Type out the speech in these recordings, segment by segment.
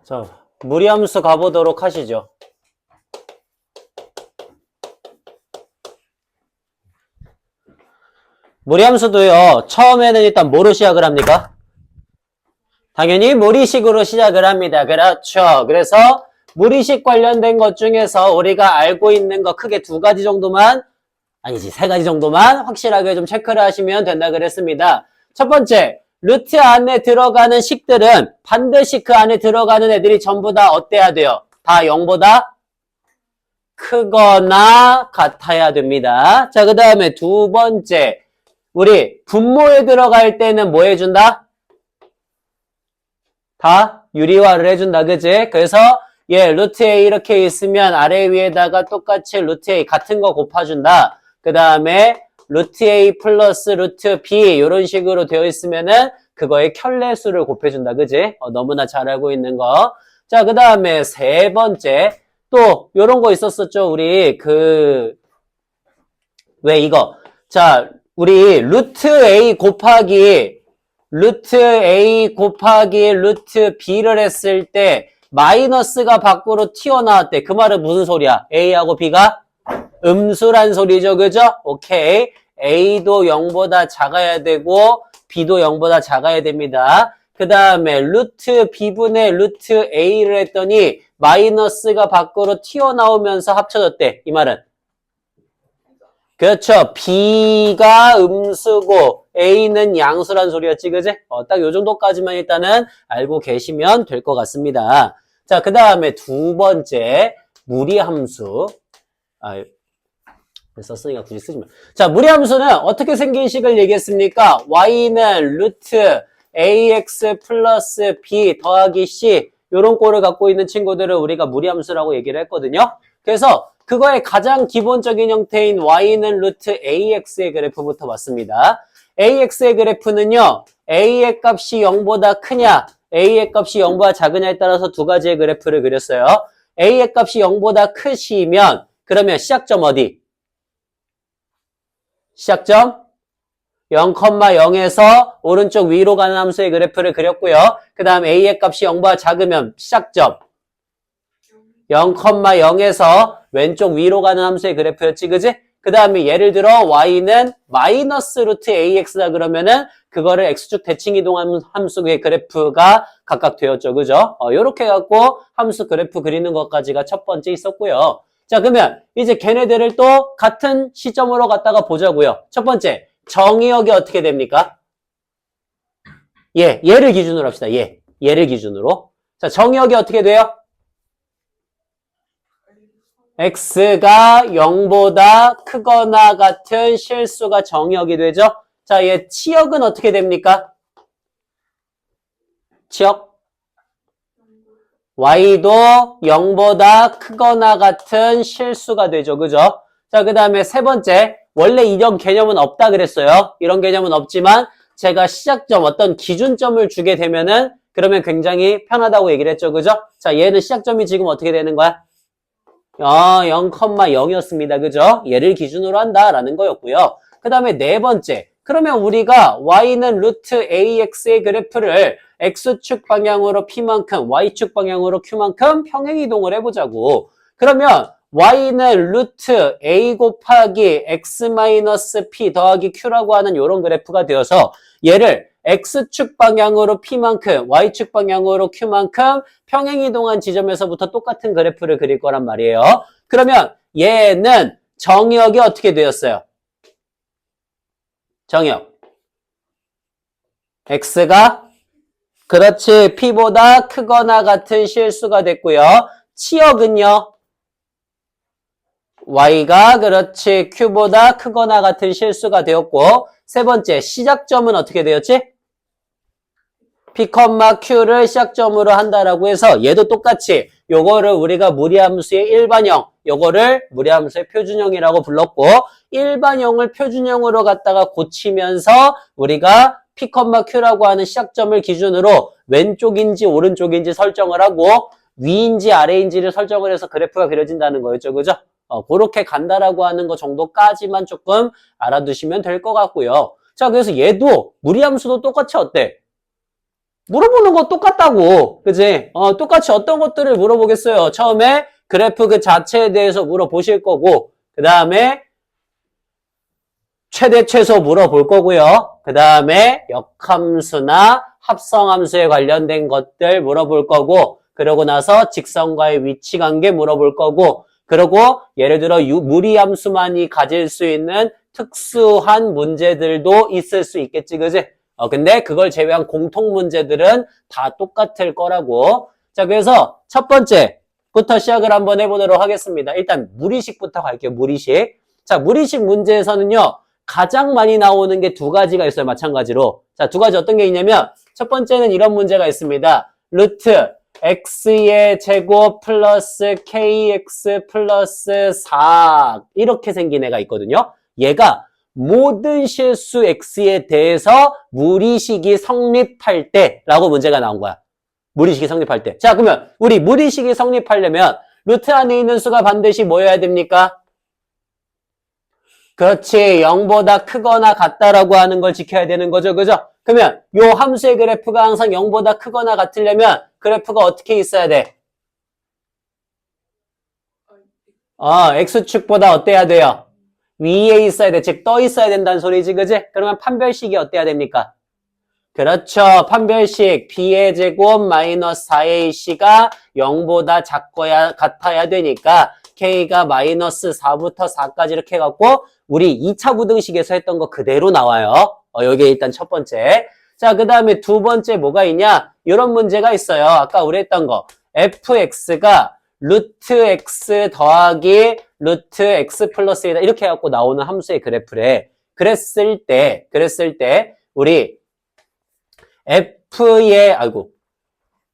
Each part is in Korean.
자, 무리함수 가보도록 하시죠. 무리함수도요, 처음에는 일단 뭐로 시작을 합니까? 당연히 무리식으로 시작을 합니다. 그렇죠. 그래서 무리식 관련된 것 중에서 우리가 알고 있는 거 크게 두 가지 정도만, 아니지, 세 가지 정도만 확실하게 좀 체크를 하시면 된다 그랬습니다. 첫 번째, 루트 안에 들어가는 식들은 반드시 그 안에 들어가는 애들이 전부 다 어때야 돼요? 다 0보다 크거나 같아야 됩니다. 자, 그 다음에 두 번째, 우리 분모에 들어갈 때는 뭐 해준다? 다 유리화를 해준다, 그지? 그래서 루트 A 이렇게 있으면 아래 위에다가 똑같이 루트 A 같은 거 곱해준다. 그 다음에 루트 A 플러스 루트 B 이런 식으로 되어 있으면은 그거의 켤레수를 곱해준다, 그지? 너무나 잘 알고 있는 거. 자, 그 다음에 세 번째, 또 요런 거 있었었죠, 우리 왜 이거? 자, 우리 루트 A 곱하기 루트 B를 했을 때 마이너스가 밖으로 튀어나왔대. 그 말은 무슨 소리야? A하고 B가 음수란 소리죠, 그죠? 오케이. A도 0보다 작아야 되고 B도 0보다 작아야 됩니다. 그 다음에 루트 B분의 루트 A를 했더니 마이너스가 밖으로 튀어나오면서 합쳐졌대. 이 말은 그렇죠. B가 음수고 A는 양수란 소리였지, 그지? 딱 요 정도까지만 일단은 알고 계시면 될 것 같습니다. 자, 그 다음에 두 번째, 무리함수. 썼으니까 굳이 쓰지 마. 자, 무리함수는 어떻게 생긴 식을 얘기했습니까? Y는 루트 AX 플러스 B 더하기 C 요런 꼴을 갖고 있는 친구들을 우리가 무리함수라고 얘기를 했거든요. 그래서 그거의 가장 기본적인 형태인 Y는 루트 AX의 그래프부터 봤습니다. AX의 그래프는요, A의 값이 0보다 크냐, A의 값이 0보다 작으냐에 따라서 두 가지의 그래프를 그렸어요. A의 값이 0보다 크시면, 그러면 시작점 어디? 시작점 0,0에서 오른쪽 위로 가는 함수의 그래프를 그렸고요. 그 다음 A의 값이 0보다 작으면 시작점 0,0에서 왼쪽 위로 가는 함수의 그래프였지, 그지? 그 다음에 예를 들어 Y는 마이너스 루트 AX다 그러면은 그거를 X축 대칭 이동하는 함수의 그래프가 각각 되었죠, 그죠? 요렇게 갖고 함수 그래프 그리는 것까지가 첫 번째 있었고요. 자, 그러면 이제 걔네들을 또 같은 시점으로 갖다가 보자고요. 첫 번째, 정의역이 어떻게 됩니까? 얘를 기준으로 합시다. 얘를 기준으로. 자, 정의역이 어떻게 돼요? X가 0보다 크거나 같은 실수가 정의역이 되죠? 자, 얘 치역은 어떻게 됩니까? 치역? Y도 0보다 크거나 같은 실수가 되죠. 그죠? 자, 그 다음에 세 번째, 원래 이런 개념은 없다 그랬어요. 이런 개념은 없지만 제가 시작점, 어떤 기준점을 주게 되면은 그러면 굉장히 편하다고 얘기를 했죠. 그죠? 자, 얘는 시작점이 지금 어떻게 되는 거야? 0,0이었습니다. 그죠? 얘를 기준으로 한다라는 거였고요. 그 다음에 네 번째. 그러면 우리가 Y는 루트 AX의 그래프를 X축 방향으로 P만큼, Y축 방향으로 Q만큼 평행이동을 해보자고. 그러면 Y는 루트 A 곱하기 X-P 더하기 Q라고 하는 이런 그래프가 되어서 얘를 X축 방향으로 P만큼, Y축 방향으로 Q만큼 평행이동한 지점에서부터 똑같은 그래프를 그릴 거란 말이에요. 그러면 얘는 정의역이 어떻게 되었어요? 정의역. X가 그렇지 P보다 크거나 같은 실수가 됐고요. 치역은요? Y가 그렇지 Q보다 크거나 같은 실수가 되었고 세 번째 시작점은 어떻게 되었지? P, Q를 시작점으로 한다라고 해서 얘도 똑같이 요거를 우리가 무리함수의 일반형, 요거를 무리함수의 표준형이라고 불렀고 일반형을 표준형으로 갖다가 고치면서 우리가 P, Q라고 하는 시작점을 기준으로 왼쪽인지 오른쪽인지 설정을 하고 위인지 아래인지를 설정을 해서 그래프가 그려진다는 거였죠. 그죠? 그렇게 간다라고 하는 거 정도까지만 조금 알아두시면 될 것 같고요. 자, 그래서 얘도 무리함수도 똑같이 어때? 물어보는 거 똑같다고. 그지? 똑같이 어떤 것들을 물어보겠어요. 처음에 그래프 그 자체에 대해서 물어보실 거고, 그 다음에 최대 최소 물어볼 거고요. 그 다음에 역함수나 합성함수에 관련된 것들 물어볼 거고, 그러고 나서 직선과의 위치 관계 물어볼 거고, 그리고 예를 들어 무리함수만이 가질 수 있는 특수한 문제들도 있을 수 있겠지, 그지? 근데 그걸 제외한 공통 문제들은 다 똑같을 거라고. 자, 그래서 첫 번째부터 시작을 한번 해보도록 하겠습니다. 일단 무리식부터 갈게요, 무리식. 자, 무리식 문제에서는요, 가장 많이 나오는 게 두 가지가 있어요, 마찬가지로. 자, 두 가지 어떤 게 있냐면, 첫 번째는 이런 문제가 있습니다. 루트 x의 제곱 플러스 kx 플러스 4 이렇게 생긴 애가 있거든요. 얘가 모든 실수 x에 대해서 무리식이 성립할 때 라고 문제가 나온 거야. 무리식이 성립할 때. 자, 그러면 우리 무리식이 성립하려면 루트 안에 있는 수가 반드시 뭐여야 됩니까? 그렇지. 0보다 크거나 같다라고 하는 걸 지켜야 되는 거죠. 그죠? 그러면 요 함수의 그래프가 항상 0보다 크거나 같으려면 그래프가 어떻게 있어야 돼? x축보다 어때야 돼요? 위에 있어야 돼. 즉, 떠 있어야 된다는 소리지, 그지? 그러면 판별식이 어때야 됩니까? 그렇죠. 판별식 b의 제곱 마이너스 4ac가 0보다 같아야 되니까 k가 마이너스 4부터 4까지 이렇게 해갖고 우리 2차 부등식에서 했던 거 그대로 나와요. 여기 일단 첫 번째. 자, 그 다음에 두 번째 뭐가 있냐? 이런 문제가 있어요. 아까 우리 했던 거. fx가 루트 x 더하기 루트 x 플러스 1이다. 이렇게 해갖고 나오는 함수의 그래프래. 그랬을 때, 우리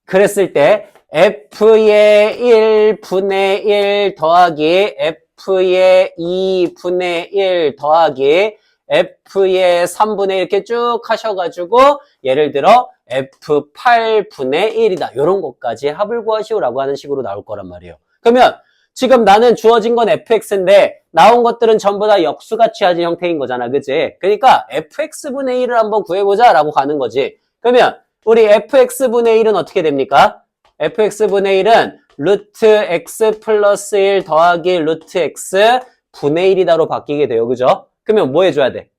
그랬을 때, f의 1분의 1 더하기 f의 2분의 1 더하기 f의 3분의 1 이렇게 쭉 하셔가지고 예를 들어 f8분의 1이다. 이런 것까지 합을 구하시오라고 하는 식으로 나올 거란 말이에요. 그러면 지금 나는 주어진 건 fx인데 나온 것들은 전부 다 역수가 취해진 형태인 거잖아. 그치? 그러니까 fx분의 1을 한번 구해보자 라고 가는 거지. 그러면 우리 fx분의 1은 어떻게 됩니까? fx분의 1은 루트 x 플러스 1 더하기 루트 x 분의 1이다로 바뀌게 돼요. 그죠? 그러면 뭐 해줘야 돼?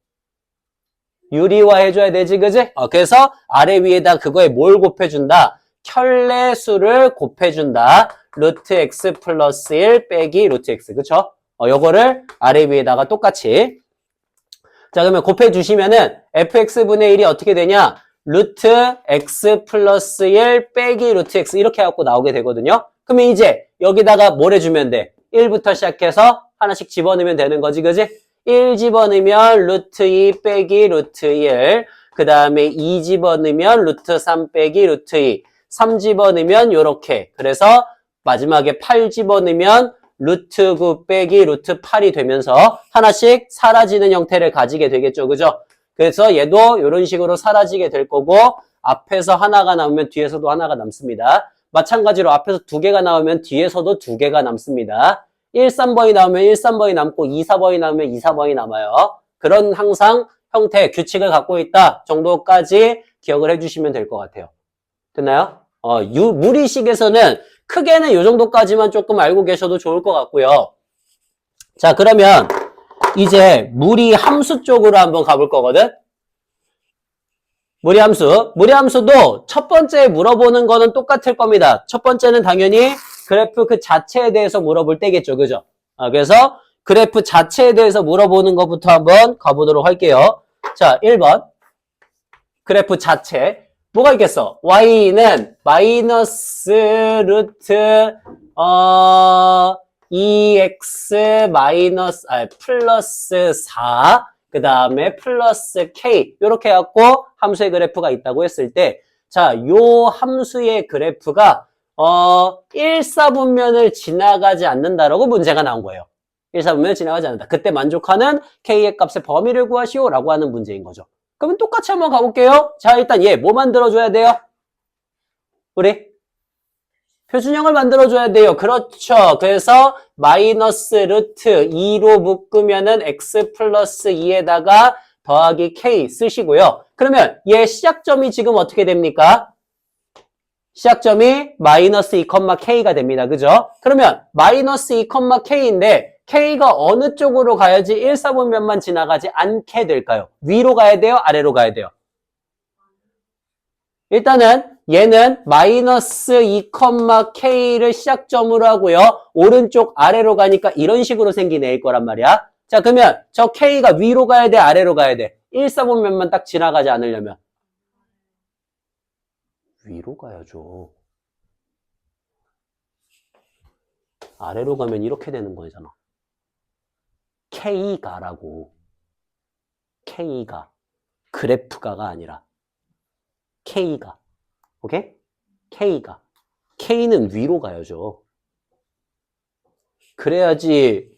유리화 해줘야 되지, 그지? 그래서 아래 위에다 그거에 뭘 곱해준다? 켤레수를 곱해준다. 루트 x 플러스 1 빼기 루트 x, 그쵸? 요거를 아래 위에다가 똑같이. 자, 그러면 곱해주시면은 fx분의 1이 어떻게 되냐? 루트 x 플러스 1 빼기 루트 x 이렇게 해갖고 나오게 되거든요. 그러면 이제 여기다가 뭘 해주면 돼? 1부터 시작해서 하나씩 집어넣으면 되는 거지, 그지? 1 집어넣으면 루트 2 빼기 루트 1, 그 다음에 2 집어넣으면 루트 3 빼기 루트 2, 3 집어넣으면 요렇게. 그래서 마지막에 8 집어넣으면 루트 9 빼기 루트 8이 되면서 하나씩 사라지는 형태를 가지게 되겠죠, 그죠? 그래서 얘도 이런 식으로 사라지게 될 거고 앞에서 하나가 나오면 뒤에서도 하나가 남습니다. 마찬가지로 앞에서 두 개가 나오면 뒤에서도 두 개가 남습니다. 1, 3번이 나오면 1, 3번이 남고 2, 4번이 나오면 2, 4번이 남아요. 그런 항상 형태, 규칙을 갖고 있다 정도까지 기억을 해주시면 될 것 같아요. 됐나요? 무리식에서는 크게는 이 정도까지만 조금 알고 계셔도 좋을 것 같고요. 자, 그러면 이제 무리 함수 쪽으로 한번 가볼 거거든. 무리 함수도 첫 번째 물어보는 거는 똑같을 겁니다. 첫 번째는 당연히 그래프 그 자체에 대해서 물어볼 때겠죠, 그죠? 그래서 그래프 자체에 대해서 물어보는 것부터 한번 가보도록 할게요. 자, 1번 그래프 자체 뭐가 있겠어? y는 마이너스 루트 2x 마이너스 플러스 4 그 다음에 플러스 k 이렇게 해갖고 함수의 그래프가 있다고 했을 때 자, 요 함수의 그래프가 1사분면을 지나가지 않는다라고 문제가 나온 거예요. 1사분면을 지나가지 않는다. 그때 만족하는 k의 값의 범위를 구하시오 라고 하는 문제인 거죠. 그러면 똑같이 한번 가볼게요. 자, 일단 얘 뭐 만들어줘야 돼요? 우리 표준형을 만들어줘야 돼요. 그렇죠. 그래서 마이너스 루트 2로 묶으면은 x 플러스 2에다가 더하기 k 쓰시고요. 그러면 얘 시작점이 지금 어떻게 됩니까? 시작점이 마이너스 2,k가 됩니다. 그죠? 그러면 마이너스 2,k인데 k가 어느 쪽으로 가야지 1, 4분면만 지나가지 않게 될까요? 위로 가야 돼요? 아래로 가야 돼요? 일단은 얘는 마이너스 2,k를 시작점으로 하고요. 오른쪽 아래로 가니까 이런 식으로 생긴 애일 거란 말이야. 자, 그러면 저 k가 위로 가야 돼? 아래로 가야 돼? 1, 4분면만 딱 지나가지 않으려면 위로 가야죠. 아래로 가면 이렇게 되는 거잖아. K가라고. K가. 그래프가가 아니라. K가. 오케이? K가. K는 위로 가야죠. 그래야지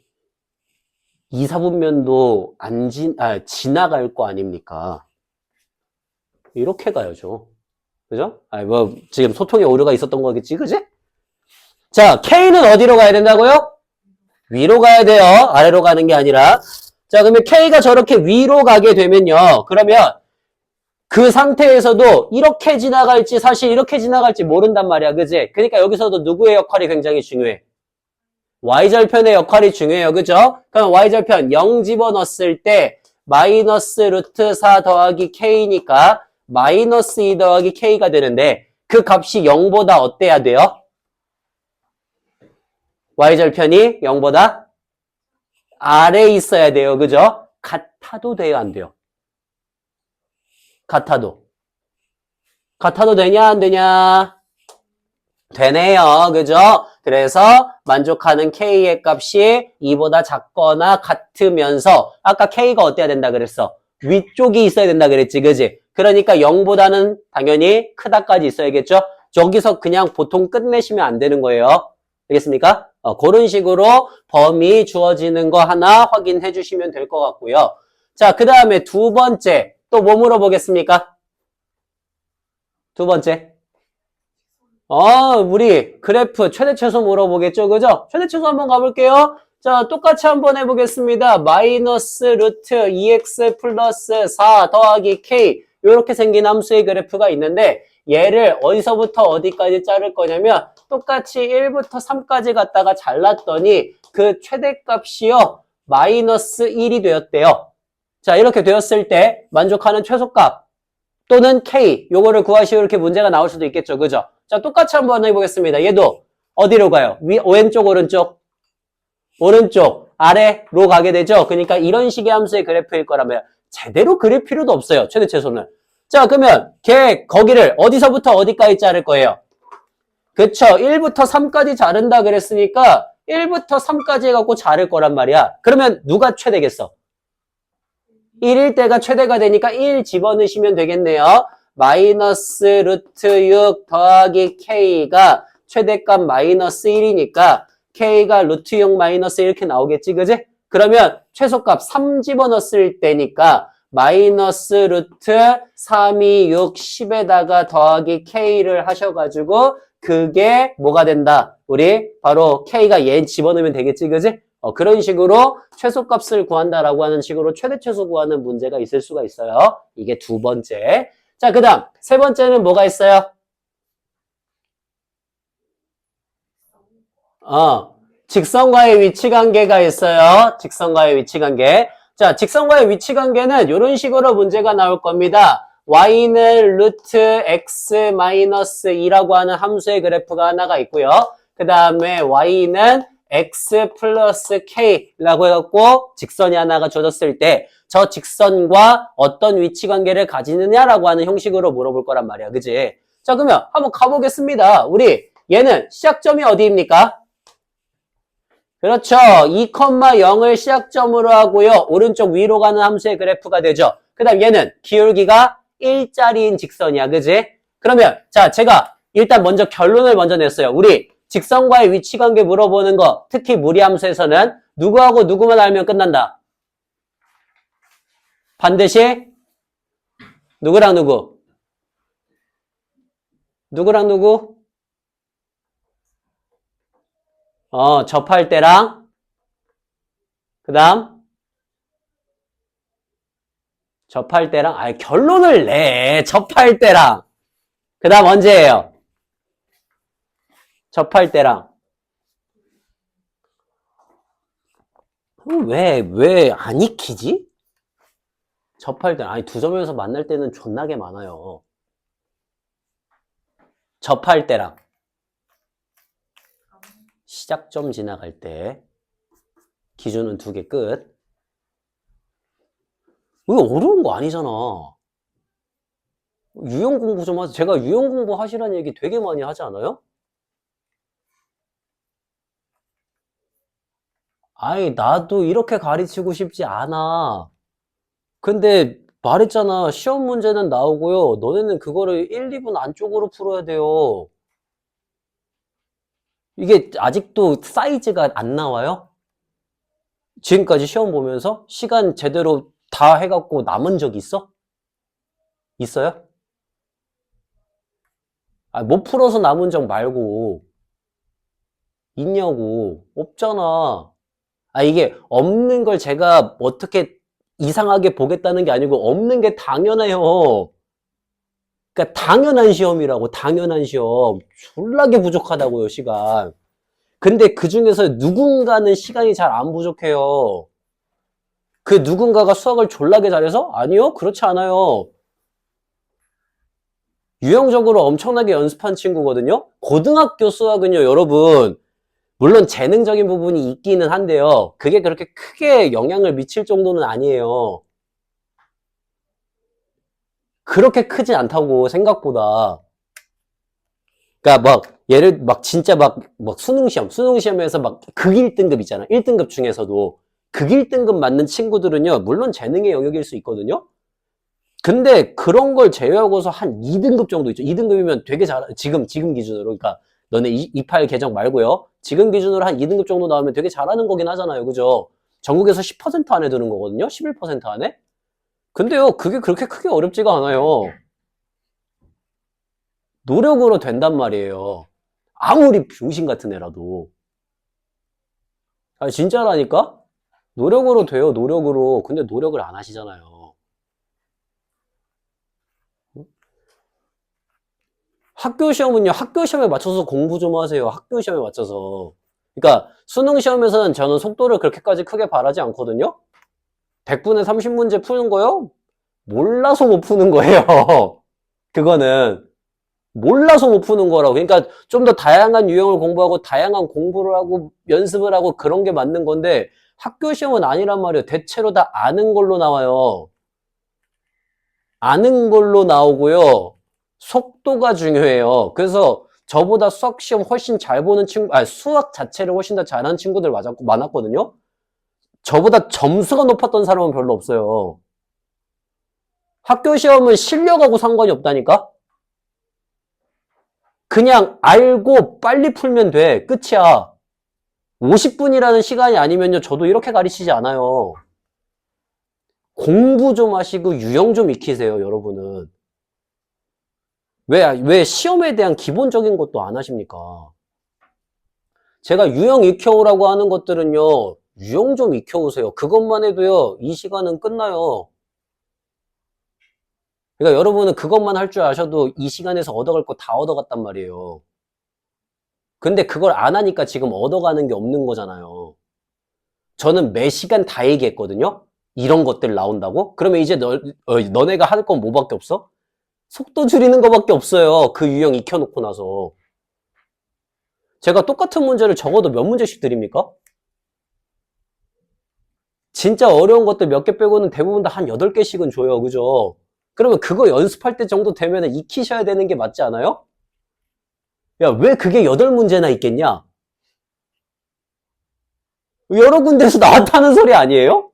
2, 4분면도 지나갈 거 아닙니까? 이렇게 가야죠. 그죠? 지금 소통에 오류가 있었던 거겠지, 그지? 자, K는 어디로 가야 된다고요? 위로 가야 돼요. 아래로 가는 게 아니라. 자, 그러면 K가 저렇게 위로 가게 되면요. 그러면 그 상태에서도 이렇게 지나갈지 사실 이렇게 지나갈지 모른단 말이야. 그지? 그러니까 여기서도 누구의 역할이 굉장히 중요해? Y절편의 역할이 중요해요. 그죠? 그럼 Y절편 0 집어넣었을 때 마이너스 루트 4 더하기 K니까 마이너스 2 더하기 K가 되는데 그 값이 0보다 어때야 돼요? Y절편이 0보다 아래에 있어야 돼요. 그죠? 같아도 돼요? 안 돼요? 같아도. 같아도 되냐? 안 되냐? 되네요. 그죠? 그래서 만족하는 K의 값이 2보다 작거나 같으면서 아까 K가 어때야 된다 그랬어? 위쪽이 있어야 된다 그랬지. 그지? 그러니까 0보다는 당연히 크다까지 있어야겠죠? 저기서 그냥 보통 끝내시면 안 되는 거예요. 알겠습니까? 그런 식으로 범위 주어지는 거 하나 확인해 주시면 될 것 같고요. 자, 그 다음에 두 번째. 또 뭐 물어보겠습니까? 두 번째. 우리 그래프 최대 최소 물어보겠죠. 그죠? 최대 최소 한번 가볼게요. 자, 똑같이 한번 해보겠습니다. 마이너스 루트 2x 플러스 4 더하기 k. 이렇게 생긴 함수의 그래프가 있는데 얘를 어디서부터 어디까지 자를 거냐면 똑같이 1부터 3까지 갖다가 잘랐더니 그 최대값이요. 마이너스 1이 되었대요. 자, 이렇게 되었을 때 만족하는 최소값 또는 k 요거를 구하시오 이렇게 문제가 나올 수도 있겠죠. 그죠? 자, 똑같이 한번 해보겠습니다. 얘도 어디로 가요? 왼쪽 오른쪽? 오른쪽 아래로 가게 되죠. 그러니까 이런 식의 함수의 그래프일 거라면 제대로 그릴 필요도 없어요. 최대 최소는. 자, 그러면 거기를 어디서부터 어디까지 자를 거예요? 그쵸. 1부터 3까지 자른다 그랬으니까 1부터 3까지 해갖고 자를 거란 말이야. 그러면 누가 최대겠어? 1일 때가 최대가 되니까 1 집어넣으시면 되겠네요. 마이너스 루트 6 더하기 K가 최대값 마이너스 1이니까 K가 루트 6 마이너스 1 이렇게 나오겠지, 그지? 그러면 최소값 3 집어넣었을 때니까 마이너스 루트 3, 2, 6, 10에다가 더하기 K를 하셔가지고 그게 뭐가 된다? 우리 바로 K가 얘 집어넣으면 되겠지, 그지? 그런 식으로 최소값을 구한다라고 하는 식으로 최대 최소 구하는 문제가 있을 수가 있어요. 이게 두 번째. 자, 그 다음 세 번째는 뭐가 있어요? 직선과의 위치관계가 있어요. 직선과의 위치관계. 자, 직선과의 위치관계는 이런 식으로 문제가 나올 겁니다. y는 루트 x 마이너스 2라고 하는 함수의 그래프가 하나가 있고요. 그 다음에 y는 x 플러스 k라고 해갖고 직선이 하나가 주어졌을 때 저 직선과 어떤 위치관계를 가지느냐라고 하는 형식으로 물어볼 거란 말이야. 그지? 자, 그러면 한번 가보겠습니다. 우리 얘는 시작점이 어디입니까? 그렇죠. 2,0을 시작점으로 하고요. 오른쪽 위로 가는 함수의 그래프가 되죠. 그 다음 얘는 기울기가 1짜리인 직선이야. 그지? 그러면 자, 제가 일단 먼저 결론을 먼저 냈어요. 우리 직선과의 위치관계 물어보는 거 특히 무리함수에서는 누구하고 누구만 알면 끝난다. 반드시 누구랑 누구? 누구랑 누구? 접할 때랑 그 다음 접할 때랑 결론을 내. 접할 때랑 그 다음 언제예요? 접할 때랑. 왜 안 익히지? 접할 때, 아니, 두 점에서 만날 때는 존나게 많아요. 접할 때랑. 시작점 지나갈 때. 기준은 2개 끝. 이거 어려운 거 아니잖아. 유형 공부 좀 하세요. 제가 유형 공부 하시라는 얘기 되게 많이 하지 않아요? 아니, 나도 이렇게 가르치고 싶지 않아. 근데 말했잖아. 시험 문제는 나오고요. 너네는 그거를 1, 2분 안쪽으로 풀어야 돼요. 이게 아직도 사이즈가 안 나와요? 지금까지 시험 보면서 시간 제대로 다 해갖고 남은 적 있어? 있어요? 아, 못 풀어서 남은 적 말고 있냐고. 없잖아. 아, 이게 없는 걸 제가 어떻게 이상하게 보겠다는 게 아니고 없는 게 당연해요. 그러니까 당연한 시험이라고. 당연한 시험. 졸라게 부족하다고요, 시간. 근데 그 중에서 누군가는 시간이 잘 안 부족해요. 그 누군가가 수학을 졸라게 잘해서? 아니요, 그렇지 않아요. 유형적으로 엄청나게 연습한 친구거든요. 고등학교 수학은요, 여러분, 물론 재능적인 부분이 있기는 한데요. 그게 그렇게 크게 영향을 미칠 정도는 아니에요. 그렇게 크진 않다고, 생각보다. 그러니까 진짜 수능시험에서 막 극 1등급 있잖아. 1등급 중에서도. 극 1등급 맞는 친구들은요, 물론 재능의 영역일 수 있거든요. 근데 그런 걸 제외하고서 한 2등급 정도 있죠. 2등급이면 되게 지금 기준으로. 그러니까 너네 28 개정 말고요. 지금 기준으로 한 2등급 정도 나오면 되게 잘하는 거긴 하잖아요. 그죠? 전국에서 10% 안에 드는 거거든요. 11% 안에. 근데요, 그게 그렇게 크게 어렵지가 않아요. 노력으로 된단 말이에요. 아무리 병신 같은 애라도. 아, 진짜라니까? 노력으로 돼요, 노력으로. 근데 노력을 안 하시잖아요. 학교 시험은요, 학교 시험에 맞춰서 공부 좀 하세요. 학교 시험에 맞춰서. 그러니까 수능 시험에서는 저는 속도를 그렇게까지 크게 바라지 않거든요. 100분에 30문제 푸는 거요? 몰라서 못 푸는 거예요. 그거는 몰라서 못 푸는 거라고. 그러니까 좀 더 다양한 유형을 공부하고 다양한 공부를 하고 연습을 하고 그런 게 맞는 건데 학교 시험은 아니란 말이에요. 대체로 다 아는 걸로 나와요. 아는 걸로 나오고요. 속도가 중요해요. 그래서 저보다 수학 시험 훨씬 잘 보는 수학 자체를 훨씬 더 잘하는 친구들 많았거든요. 저보다 점수가 높았던 사람은 별로 없어요. 학교 시험은 실력하고 상관이 없다니까? 그냥 알고 빨리 풀면 돼. 끝이야. 50분이라는 시간이 아니면요. 저도 이렇게 가르치지 않아요. 공부 좀 하시고 유형 좀 익히세요, 여러분은. 왜 시험에 대한 기본적인 것도 안 하십니까? 제가 유형 익혀오라고 하는 것들은요, 유형 좀 익혀오세요. 그것만 해도요, 이 시간은 끝나요. 그러니까 여러분은 그것만 할 줄 아셔도 이 시간에서 얻어갈 거 다 얻어갔단 말이에요. 근데 그걸 안 하니까 지금 얻어가는 게 없는 거잖아요. 저는 매 시간 다 얘기했거든요. 이런 것들 나온다고? 그러면 이제 너네가 할 건 뭐밖에 없어? 속도 줄이는 거밖에 없어요. 그 유형 익혀놓고 나서. 제가 똑같은 문제를 적어도 몇 문제씩 드립니까? 진짜 어려운 것들 몇 개 빼고는 대부분 다 한 8개씩은 줘요. 그죠? 그러면 그거 연습할 때 정도 되면 익히셔야 되는 게 맞지 않아요? 야, 왜 그게 8문제나 있겠냐? 여러 군데에서 나왔다는 소리 아니에요?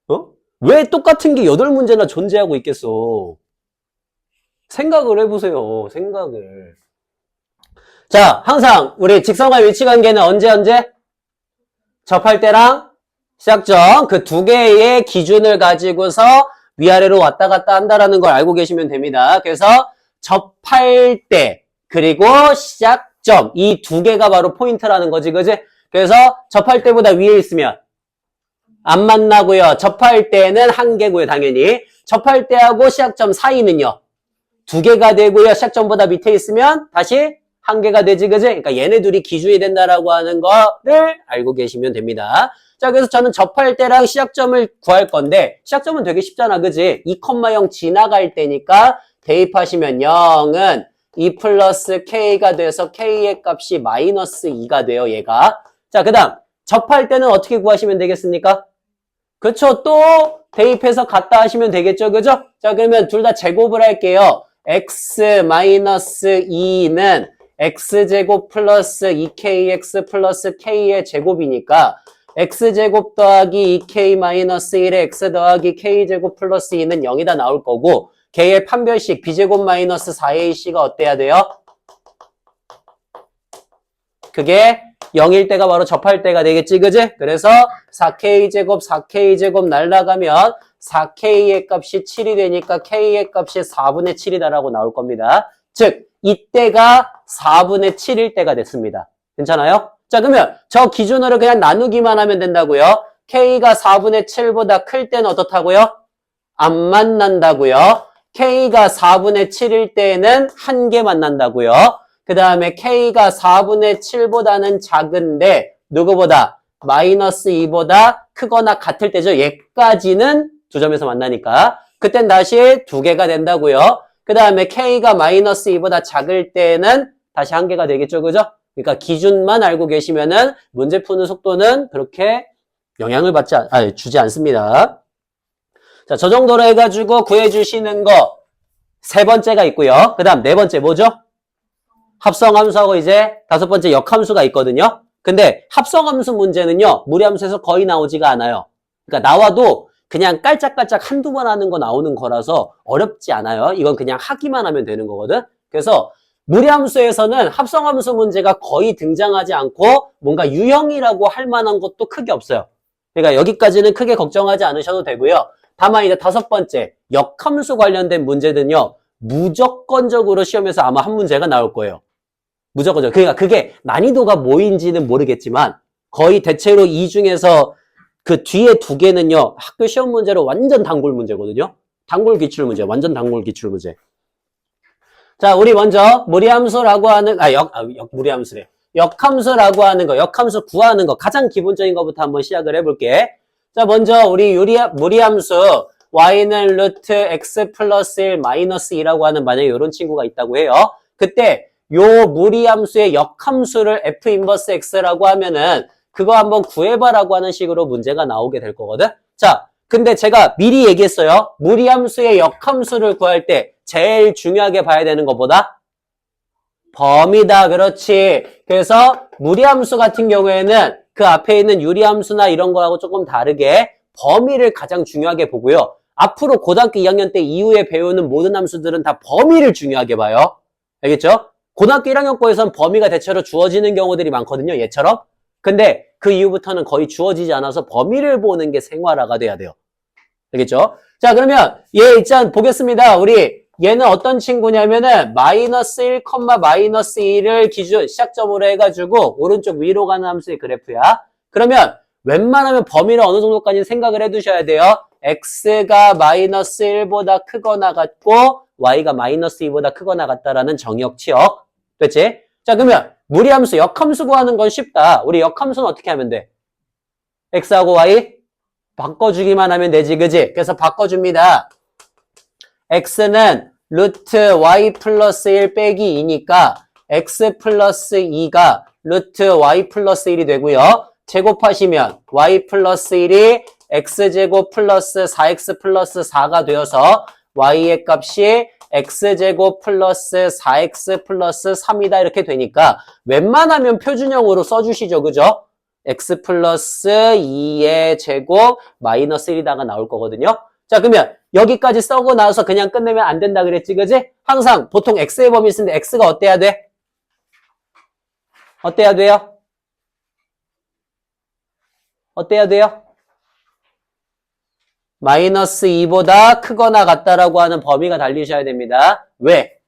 어? 왜 똑같은 게 8문제나 존재하고 있겠어? 생각을 해보세요. 생각을. 자, 항상 우리 직선과 일치관계는 언제? 접할 때랑 시작점 그 두 개의 기준을 가지고서 위아래로 왔다 갔다 한다라는 걸 알고 계시면 됩니다. 그래서 접할 때 그리고 시작점 이 두 개가 바로 포인트라는 거지, 그지? 그래서 접할 때보다 위에 있으면 안 만나고요. 접할 때는 한 개고요, 당연히. 접할 때하고 시작점 사이는요. 두 개가 되고요. 시작점보다 밑에 있으면 다시 한계가 되지, 그지? 그러니까 얘네 둘이 기준이 된다라고 하는 거를 알고 계시면 됩니다. 자, 그래서 저는 접할 때랑 시작점을 구할 건데, 시작점은 되게 쉽잖아, 그지? 2,0 지나갈 때니까 대입하시면 0은 2 플러스 k가 돼서 k의 값이 마이너스 2가 돼요, 얘가. 자, 그 다음, 접할 때는 어떻게 구하시면 되겠습니까? 그쵸, 또 대입해서 갖다 하시면 되겠죠, 그죠? 자, 그러면 둘 다 제곱을 할게요. x 마이너스 2는 x제곱 플러스 2kx 플러스 k의 제곱이니까 x제곱 더하기 2k 마이너스 1의 x 더하기 k제곱 플러스 2는 0이다 나올 거고 걔의 판별식 b제곱 마이너스 4ac가 어때야 돼요? 그게 0일 때가 바로 접할 때가 되겠지, 그지? 그래서 4k제곱 날라가면 4k의 값이 7이 되니까 k의 값이 4분의 7이다라고 나올 겁니다. 즉, 이때가 4분의 7일 때가 됐습니다. 괜찮아요? 자, 그러면 저 기준으로 그냥 나누기만 하면 된다고요. k가 4분의 7보다 클 때는 어떻다고요? 안 만난다고요. k가 4분의 7일 때는 한 개 만난다고요. 그 다음에 k가 4분의 7보다는 작은데 누구보다? 마이너스 2보다 크거나 같을 때죠. 얘까지는 두 점에서 만나니까. 그땐 다시 두 개가 된다고요. 그 다음에 k가 마이너스 2보다 작을 때는 다시 한 개가 되겠죠. 그죠? 그러니까 기준만 알고 계시면은 문제 푸는 속도는 그렇게 영향을 주지 않습니다. 자, 저 정도로 해가지고 구해주시는 거 세 번째가 있고요. 그 다음 네 번째 뭐죠? 합성함수하고 이제 다섯 번째 역함수가 있거든요. 근데 합성함수 문제는요, 무리함수에서 거의 나오지가 않아요. 그러니까 나와도 그냥 깔짝깔짝 한두 번 하는 거 나오는 거라서 어렵지 않아요. 이건 그냥 하기만 하면 되는 거거든. 그래서 무리함수에서는 합성함수 문제가 거의 등장하지 않고 뭔가 유형이라고 할 만한 것도 크게 없어요. 그러니까 여기까지는 크게 걱정하지 않으셔도 되고요. 다만 이제 다섯 번째 역함수 관련된 문제는요, 무조건적으로 시험에서 아마 한 문제가 나올 거예요. 무조건적. 그러니까 그게 난이도가 뭐인지는 모르겠지만 거의 대체로 이 중에서 그 뒤에 두 개는요, 학교 시험 문제로 완전 단골 문제거든요. 단골 기출 문제, 완전 단골 기출 문제. 자, 우리 먼저 무리함수라고 하는 무리함수래. 역함수라고 하는 거, 역함수 구하는 거 가장 기본적인 것부터 한번 시작을 해볼게. 자, 먼저 우리 무리함수 y는 루트 x 플러스 1 마이너스 2라고 하는 만약에 이런 친구가 있다고 해요. 그때 요 무리함수의 역함수를 f 인버스 x라고 하면은 그거 한번 구해봐라고 하는 식으로 문제가 나오게 될 거거든. 자, 근데 제가 미리 얘기했어요. 무리함수의 역함수를 구할 때 제일 중요하게 봐야 되는 것보다 범위다. 그렇지. 그래서 무리함수 같은 경우에는 그 앞에 있는 유리함수나 이런 거하고 조금 다르게 범위를 가장 중요하게 보고요. 앞으로 고등학교 2학년 때 이후에 배우는 모든 함수들은 다 범위를 중요하게 봐요. 알겠죠? 고등학교 1학년 거에선 범위가 대체로 주어지는 경우들이 많거든요. 얘처럼. 근데 그 이후부터는 거의 주어지지 않아서 범위를 보는 게 생활화가 돼야 돼요. 알겠죠? 자, 그러면 얘 일단 보겠습니다. 우리 얘는 어떤 친구냐면은 마이너스 1, 마이너스 2를 기준 시작점으로 해가지고 오른쪽 위로 가는 함수의 그래프야. 그러면 웬만하면 범위를 어느 정도까지 생각을 해두셔야 돼요. x가 마이너스 1보다 크거나 같고 y가 마이너스 2보다 크거나 같다라는 정의역 치역. 됐지? 자, 그러면 무리함수, 역함수 구하는 건 쉽다. 우리 역함수는 어떻게 하면 돼? x하고 y 바꿔주기만 하면 되지, 그지? 그래서 바꿔줍니다. x는 루트 y 플러스 1 빼기 2니까 x 플러스 2가 루트 y 플러스 1이 되고요. 제곱하시면 y 플러스 1이 x제곱 플러스 4x 플러스 4가 되어서 y의 값이 x제곱 플러스 4x 플러스 3이다 이렇게 되니까 웬만하면 표준형으로 써주시죠. 그죠? x 플러스 2의 제곱 마이너스 1이다가 나올 거거든요. 자, 그러면 여기까지 써고 나서 그냥 끝내면 안 된다 그랬지, 그지? 항상 보통 x의 범위 쓰는데 x가 어때야 돼? 어때야 돼요? 어때야 돼요? 마이너스 2보다 크거나 같다라고 하는 범위가 달리셔야 됩니다. 왜?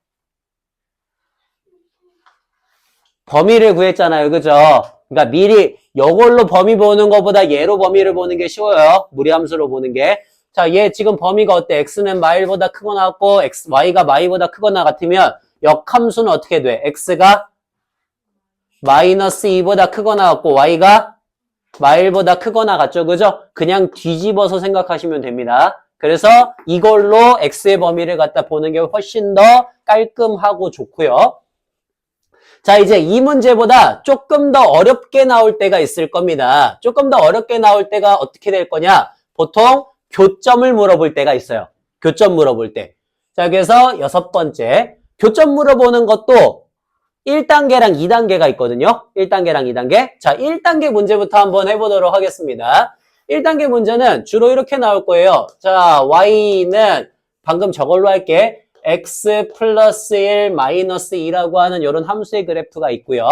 범위를 구했잖아요. 그죠? 그러니까 미리 이걸로 범위 보는 것보다 얘로 범위를 보는 게 쉬워요. 무리함수로 보는 게. 자, 얘 지금 범위가 어때? x는 마일보다 크거나 같고 y가 마이보다 크거나 같으면 역함수는 어떻게 돼? x가 마이너스 2보다 크거나 같고 y가 마일보다 크거나 같죠. 그죠? 그냥 뒤집어서 생각하시면 됩니다. 그래서 이걸로 x의 범위를 갖다 보는 게 훨씬 더 깔끔하고 좋고요. 자, 이제 이 문제보다 조금 더 어렵게 나올 때가 있을 겁니다. 조금 더 어렵게 나올 때가 어떻게 될 거냐? 보통 교점을 물어볼 때가 있어요. 교점 물어볼 때. 자, 그래서 6번째. 교점 물어보는 것도 1단계랑 2단계가 있거든요. 1단계랑 2단계. 자, 1단계 문제부터 한번 해보도록 하겠습니다. 1단계 문제는 주로 이렇게 나올 거예요. 자, y는 방금 저걸로 할게. x 플러스 1 마이너스 2라고 하는 이런 함수의 그래프가 있고요.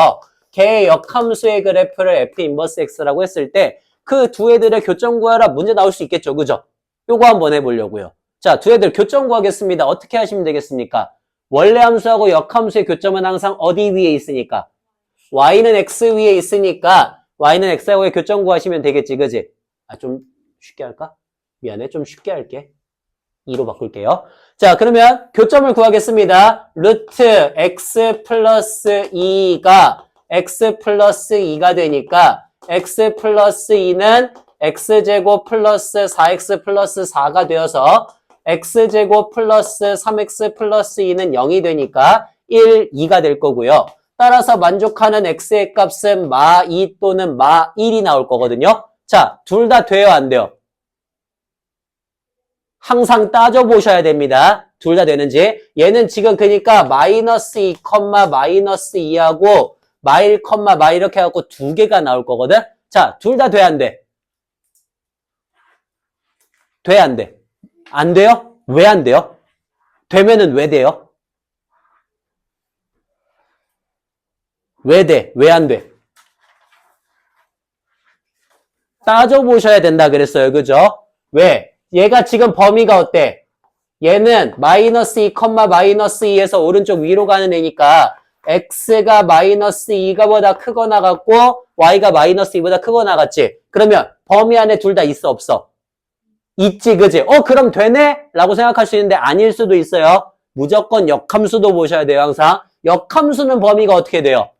걔의 역함수의 그래프를 f 인버스 x라고 했을 때 그 두 애들의 교점 구하라 문제 나올 수 있겠죠. 그죠? 요거 한번 해보려고요. 자, 두 애들 교점 구하겠습니다. 어떻게 하시면 되겠습니까? 원래 함수하고 역함수의 교점은 항상 어디 위에 있으니까? y는 x 위에 있으니까 y는 x하고의 교점 구하시면 되겠지. 그지? 아, 좀 쉽게 할까? 미안해. 좀 쉽게 할게. 2로 바꿀게요. 자, 그러면 교점을 구하겠습니다. 루트 x 플러스 2가 x 플러스 2가 되니까 x 플러스 2는 x제곱 플러스 4x 플러스 4가 되어서 x제곱 플러스 3x 플러스 2는 0이 되니까 1, 2가 될 거고요. 따라서 만족하는 x의 값은 마 2 또는 마 1이 나올 거거든요. 자, 둘 다 돼요, 안 돼요? 항상 따져보셔야 됩니다. 둘 다 되는지. 얘는 지금 그러니까 마이너스 2, 마이너스 2하고 마 1, 마 이렇게 해갖고 두 개가 나올 거거든. 자, 둘 다 돼, 안 돼? 돼, 안 돼? 안 돼요? 왜 안 돼요? 되면은 왜 돼요? 왜 돼? 왜 안 돼? 따져보셔야 된다 그랬어요. 그죠? 왜? 얘가 지금 범위가 어때? 얘는 마이너스 2, 마이너스 2에서 오른쪽 위로 가는 애니까 x가 마이너스 2가 보다 크거나 같고 y가 마이너스 2보다 크거나 같지? 그러면 범위 안에 둘 다 있어, 없어? 있지, 그지? 그럼 되네? 라고 생각할 수 있는데 아닐 수도 있어요. 무조건 역함수도 보셔야 돼요, 항상. 역함수는 범위가 어떻게 돼요?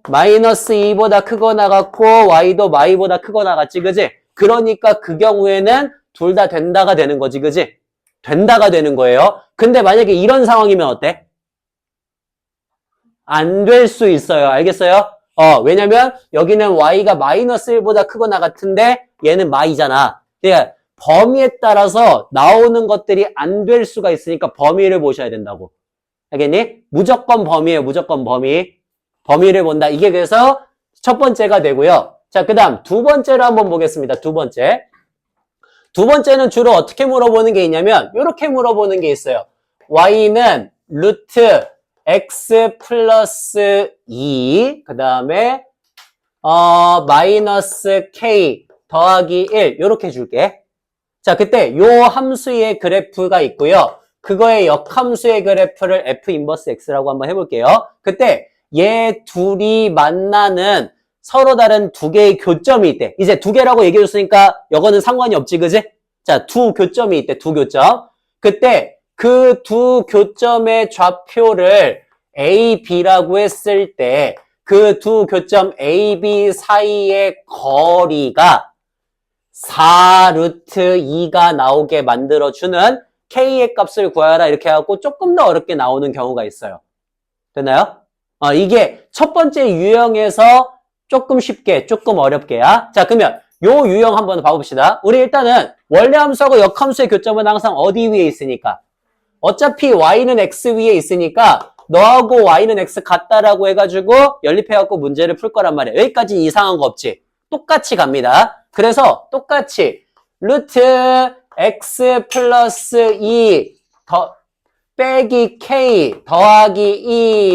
마이너스 2보다 크거나 같고 y도 마이보다 크거나 같지, 그지? 그러니까 그 경우에는 둘 다 된다가 되는 거지, 그지? 된다가 되는 거예요. 근데 만약에 이런 상황이면 어때? 안 될 수 있어요. 알겠어요? 왜냐면 여기는 y가 마이너스 1보다 크거나 같은데 얘는 마이잖아. 그러니까 범위에 따라서 나오는 것들이 안 될 수가 있으니까 범위를 보셔야 된다고. 알겠니? 무조건 범위예요. 무조건 범위. 범위를 본다. 이게 그래서 첫 번째가 되고요. 자, 그 다음 두 번째로 한번 보겠습니다. 두 번째. 두 번째는 주로 어떻게 물어보는 게 있냐면 이렇게 물어보는 게 있어요. y는 루트 x 플러스 2 그 다음에 마이너스 k 더하기 1 이렇게 줄게. 자, 그때 요 함수의 그래프가 있고요. 그거의 역함수의 그래프를 f 인버스 x라고 한번 해볼게요. 그때 얘 둘이 만나는 서로 다른 두 개의 교점이 있대. 이제 두 개라고 얘기해줬으니까 이거는 상관이 없지, 그지? 자, 두 교점이 있대, 두 교점. 그때 그 두 교점의 좌표를 A, B라고 했을 때 그 두 교점 A, B 사이의 거리가 4 루트 2가 나오게 만들어주는 K의 값을 구하라 이렇게 해갖고 조금 더 어렵게 나오는 경우가 있어요. 됐나요? 이게 첫 번째 유형에서 조금 쉽게, 조금 어렵게야. 자, 그러면 요 유형 한번 봐봅시다. 우리 일단은 원래 함수하고 역함수의 교점은 항상 어디 위에 있으니까? 어차피 y는 x 위에 있으니까 너하고 y는 x 같다라고 해가지고 연립해갖고 문제를 풀 거란 말이야. 여기까지는 이상한 거 없지? 똑같이 갑니다. 그래서 똑같이 루트 x 플러스 2 빼기 k 더하기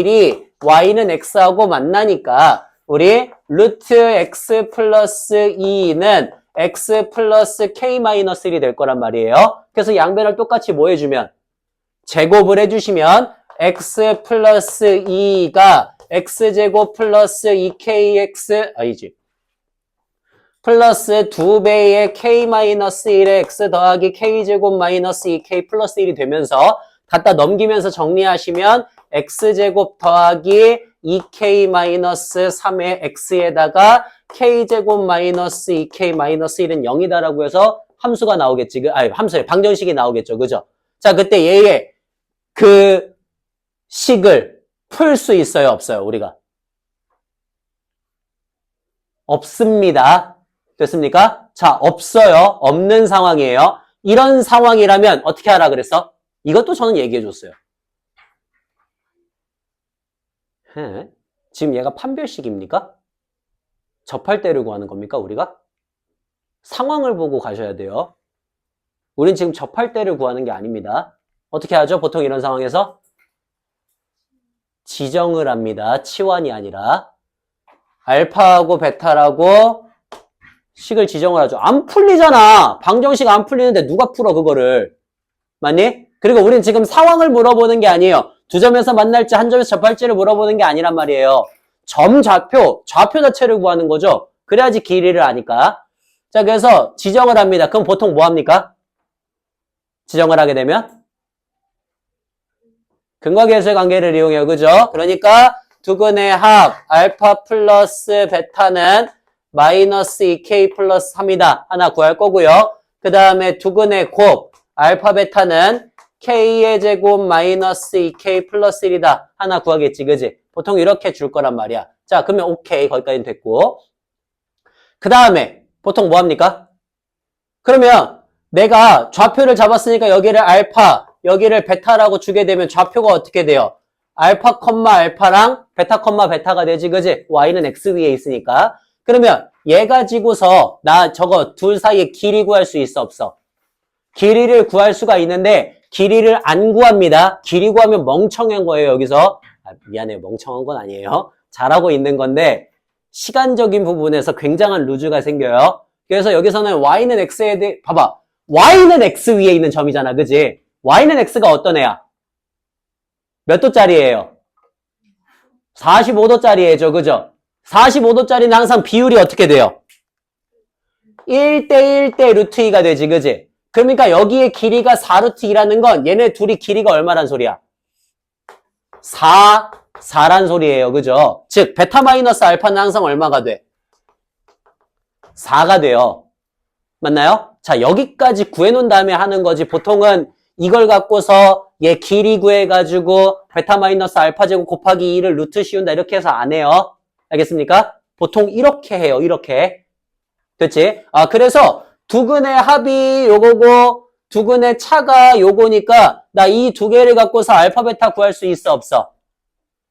1이 y는 x하고 만나니까 우리 루트 x 플러스 2는 x 플러스 k 마이너스 1이 될 거란 말이에요. 그래서 양변을 똑같이 뭐 해주면? 제곱을 해주시면 x 플러스 2가 x제곱 플러스 2kx 아니지 플러스 2배의 k 마이너스 1의 x 더하기 k제곱 마이너스 2k 플러스 1이 되면서 갖다 넘기면서 정리하시면 x제곱 더하기 2k-3의 x에다가 k제곱 마이너스 2k-1은 0이다라고 해서 함수가 나오겠지. 방정식이 나오겠죠. 그죠? 자, 그때 얘의 그 식을 풀 수 있어요? 없어요? 우리가? 없습니다. 됐습니까? 자, 없어요. 없는 상황이에요. 이런 상황이라면 어떻게 하라 그랬어? 이것도 저는 얘기해 줬어요. 지금 얘가 판별식입니까? 접할 때를 구하는 겁니까, 우리가? 상황을 보고 가셔야 돼요. 우린 지금 접할 때를 구하는 게 아닙니다. 어떻게 하죠? 보통 이런 상황에서? 지정을 합니다. 치환이 아니라. 알파하고 베타라고 식을 지정을 하죠. 안 풀리잖아. 방정식 안 풀리는데 누가 풀어, 그거를. 맞니? 그리고 우린 지금 상황을 물어보는 게 아니에요. 두 점에서 만날지 한 점에서 접할지를 물어보는 게 아니란 말이에요. 점 좌표 자체를 구하는 거죠. 그래야지 길이를 아니까. 자, 그래서 지정을 합니다. 그럼 보통 뭐 합니까? 지정을 하게 되면? 근과계수의 관계를 이용해요. 그죠? 그러니까 두근의 합 알파 플러스 베타는 마이너스 2k 플러스 3이다. 하나 구할 거고요. 그 다음에 두근의 곱 알파 베타는 k의 제곱 마이너스 2k 플러스 1이다. 하나 구하겠지. 그지? 보통 이렇게 줄 거란 말이야. 자, 그러면 오케이. 거기까지는 됐고. 그 다음에 보통 뭐 합니까? 그러면 내가 좌표를 잡았으니까 여기를 알파, 여기를 베타라고 주게 되면 좌표가 어떻게 돼요? 알파, 알파랑 베타, 베타가 되지. 그지? y는 x 위에 있으니까. 그러면 얘 가지고서 나 저거 둘 사이에 길이 구할 수 있어? 없어? 길이를 구할 수가 있는데 길이를 안 구합니다. 길이 구하면 멍청한 거예요. 여기서. 미안해요. 멍청한 건 아니에요. 잘하고 있는 건데 시간적인 부분에서 굉장한 루즈가 생겨요. 그래서 여기서는 y는 x에 대해 봐봐. y는 x 위에 있는 점이잖아. 그지? y는 x가 어떤 애야? 몇 도짜리예요? 45도짜리예요. 그죠? 45도짜리는 항상 비율이 어떻게 돼요? 1대1대 루트 2가 되지. 그지? 그러니까 여기에 길이가 4루트 2라는 건 얘네 둘이 길이가 얼마란 소리야? 4란 소리예요. 그죠? 즉 베타 마이너스 알파는 항상 얼마가 돼? 4가 돼요. 맞나요? 자, 여기까지 구해놓은 다음에 하는 거지. 보통은 이걸 갖고서 얘 길이 구해가지고 베타 마이너스 알파 제곱 곱하기 2를 루트 씌운다 이렇게 해서 안 해요. 알겠습니까? 보통 이렇게 해요. 이렇게. 됐지? 그래서 두근의 합이 요거고 두근의 차가 요거니까 나 이 두 개를 갖고서 알파 베타 구할 수 있어? 없어?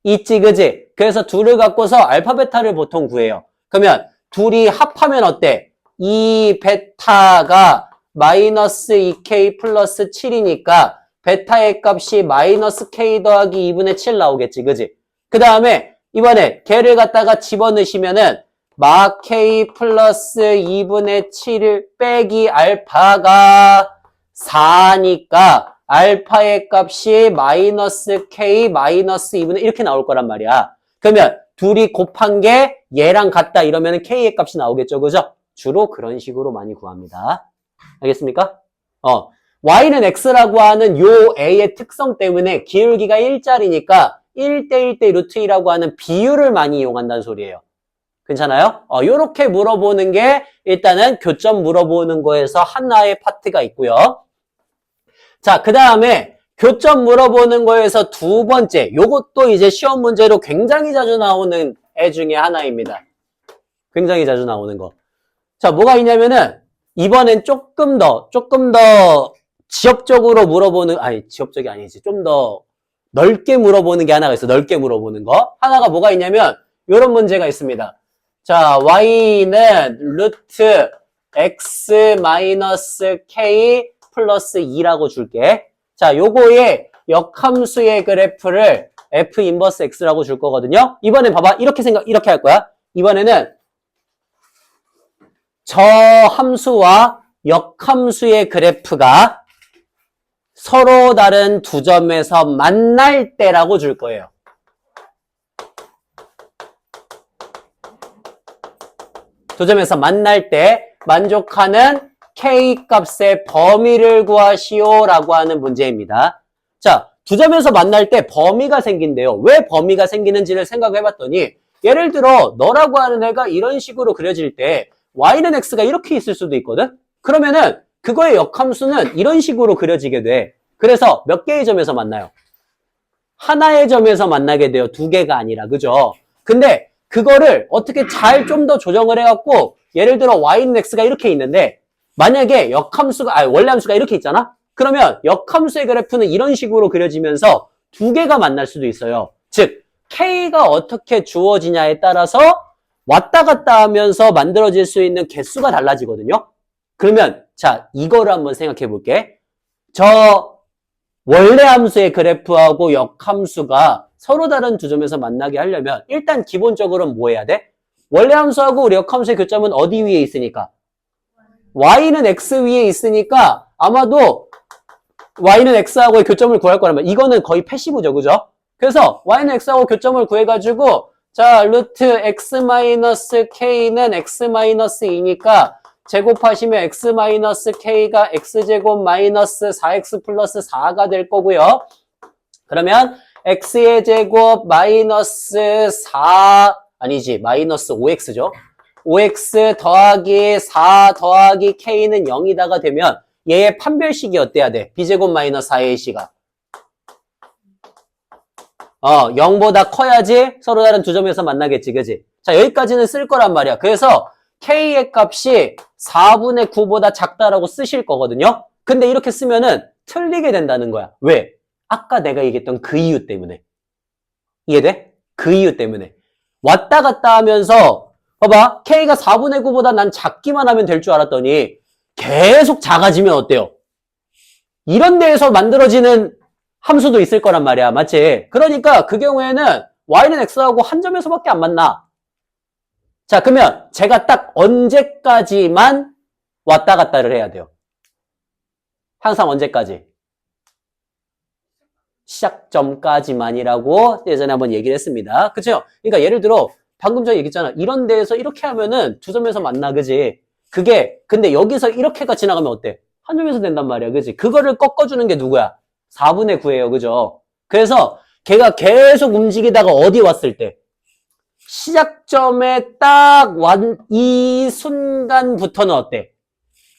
있지. 그지? 그래서 둘을 갖고서 알파 베타를 보통 구해요. 그러면 둘이 합하면 어때? 이 베타가 마이너스 2k 플러스 7이니까 베타의 값이 마이너스 k 더하기 2분의 7 나오겠지. 그지? 그 다음에 이번에 걔를 갖다가 집어넣으시면은 마 k 플러스 2분의 7 빼기 알파가 4니까 알파의 값이 마이너스 k 마이너스 2분의 이렇게 나올 거란 말이야. 그러면 둘이 곱한 게 얘랑 같다 이러면 k의 값이 나오겠죠. 그죠? 주로 그런 식으로 많이 구합니다. 알겠습니까? y는 x라고 하는 요 a의 특성 때문에 기울기가 1짜리니까 1대1대 루트 2라고 하는 비율을 많이 이용한다는 소리예요. 괜찮아요? 요렇게 물어보는 게 일단은 교점 물어보는 거에서 하나의 파트가 있고요. 자, 그 다음에 교점 물어보는 거에서 두 번째, 요것도 이제 시험 문제로 굉장히 자주 나오는 애 중에 하나입니다. 굉장히 자주 나오는 거. 자, 뭐가 있냐면은 이번엔 조금 더 지역적으로 물어보는, 지역적이 아니지. 좀 더 넓게 물어보는 게 하나가 있어. 넓게 물어보는 거. 하나가 뭐가 있냐면 요런 문제가 있습니다. 자, y는 루트 x 마이너스 k 플러스 2라고 줄게. 자, 요거의 역함수의 그래프를 f 인버스 x라고 줄 거거든요. 이번엔 봐봐. 이렇게 할 거야. 이번에는 저 함수와 역함수의 그래프가 서로 다른 두 점에서 만날 때라고 줄 거예요. 두 점에서 만날 때 만족하는 k 값의 범위를 구하시오 라고 하는 문제입니다. 자, 두 점에서 만날 때 범위가 생긴대요. 왜 범위가 생기는지를 생각해 봤더니 예를 들어 너라고 하는 애가 이런 식으로 그려질 때 y는 x가 이렇게 있을 수도 있거든? 그러면은 그거의 역함수는 이런 식으로 그려지게 돼. 그래서 몇 개의 점에서 만나요? 하나의 점에서 만나게 돼요. 두 개가 아니라. 그죠? 근데 그거를 어떻게 잘 좀 더 조정을 해갖고 예를 들어 y는 x가 이렇게 있는데 만약에 원래 함수가 이렇게 있잖아? 그러면 역함수의 그래프는 이런 식으로 그려지면서 두 개가 만날 수도 있어요. 즉 k가 어떻게 주어지냐에 따라서 왔다 갔다 하면서 만들어질 수 있는 개수가 달라지거든요. 그러면 자 이거를 한번 생각해 볼게. 저 원래 함수의 그래프하고 역함수가 서로 다른 두 점에서 만나게 하려면 일단 기본적으로는 뭐 해야 돼? 원래 함수하고 우리 역함수의 교점은 어디 위에 있으니까? y는 x 위에 있으니까 아마도 y는 x하고의 교점을 구할 거라면 이거는 거의 패시브죠. 그죠? 그래서 y는 x하고 교점을 구해가지고 자 루트 x 마이너스 k는 x 마이너스 2니까 제곱하시면 x 마이너스 k가 x제곱 마이너스 4x 플러스 4가 될 거고요. 그러면 x의 제곱 마이너스 4 아니지 마이너스 5x죠. 5x 더하기 4 더하기 k는 0이다가 되면 얘의 판별식이 어때야 돼? b제곱 마이너스 4ac가 0보다 커야지 서로 다른 두 점에서 만나겠지. 그지? 자 여기까지는 쓸 거란 말이야. 그래서 k의 값이 4분의 9보다 작다라고 쓰실 거거든요. 근데 이렇게 쓰면은 틀리게 된다는 거야. 왜? 아까 내가 얘기했던 그 이유 때문에. 이해돼? 그 이유 때문에. 왔다 갔다 하면서 봐봐. k가 4분의 9보다 난 작기만 하면 될 줄 알았더니 계속 작아지면 어때요? 이런 데에서 만들어지는 함수도 있을 거란 말이야. 맞지? 그러니까 그 경우에는 y는 x하고 한 점에서밖에 안 만나. 자, 그러면 제가 딱 언제까지만 왔다 갔다를 해야 돼요? 항상 언제까지? 시작점까지만이라고 예전에 한번 얘기를 했습니다. 그죠? 그러니까 예를 들어 방금 전에 얘기했잖아. 이런 데에서 이렇게 하면은 두 점에서 만나. 그지? 그게 근데 여기서 이렇게가 지나가면 어때? 한 점에서 된단 말이야. 그지? 그거를 꺾어주는 게 누구야? 4분의 9예요. 그죠? 그래서 걔가 계속 움직이다가 어디 왔을 때? 시작점에 딱 이 순간부터는 어때?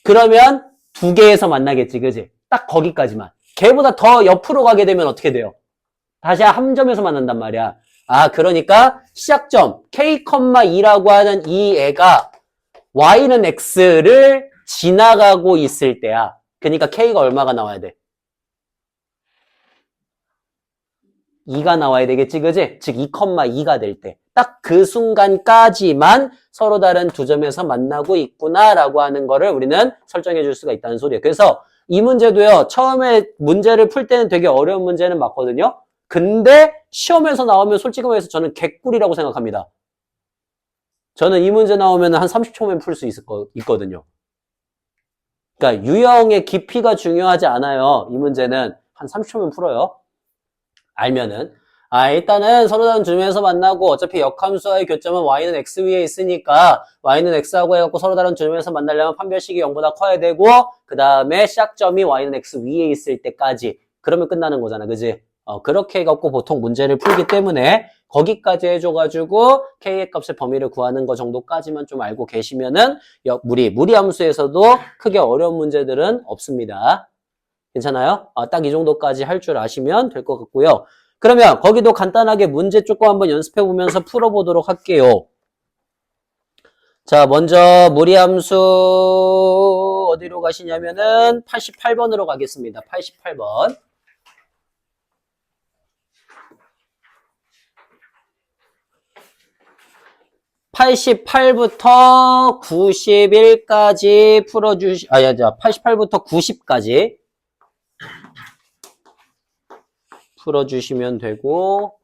그러면 두 개에서 만나겠지. 그지? 딱 거기까지만. 걔보다 더 옆으로 가게 되면 어떻게 돼요? 다시 한 점에서 만난단 말이야. 아, 그러니까 시작점 k,2라고 하는 이 애가 y는 x를 지나가고 있을 때야. 그러니까 k가 얼마가 나와야 돼? 2가 나와야 되겠지, 그지? 즉 2,2가 될 때. 딱 그 순간까지만 서로 다른 두 점에서 만나고 있구나라고 하는 거를 우리는 설정해 줄 수가 있다는 소리예요. 그래서 이 문제도요. 처음에 문제를 풀 때는 되게 어려운 문제는 맞거든요. 근데 시험에서 나오면 솔직히 말해서 저는 개꿀이라고 생각합니다. 저는 이 문제 나오면 한 30초면 풀 수 있거든요. 그러니까 유형의 깊이가 중요하지 않아요. 이 문제는 한 30초면 풀어요. 알면은. 일단은 서로 다른 두 점에서 만나고 어차피 역함수와의 교점은 y는 x 위에 있으니까 y는 x하고 해갖고 서로 다른 두 점에서 만나려면 판별식이 0보다 커야 되고 그 다음에 시작점이 y는 x 위에 있을 때까지 그러면 끝나는 거잖아. 그지? 그렇게 해갖고 보통 문제를 풀기 때문에 거기까지 해줘가지고 k의 값의 범위를 구하는 거 정도까지만 좀 알고 계시면은 무리함수에서도 크게 어려운 문제들은 없습니다. 괜찮아요? 딱 이 정도까지 할 줄 아시면 될 것 같고요. 그러면 거기도 간단하게 문제 조금 한번 연습해 보면서 풀어보도록 할게요. 자, 먼저 무리함수 어디로 가시냐면은 88번으로 가겠습니다. 88번. 88부터 91까지 풀어주시, 88부터 90까지 풀어주시면 되고,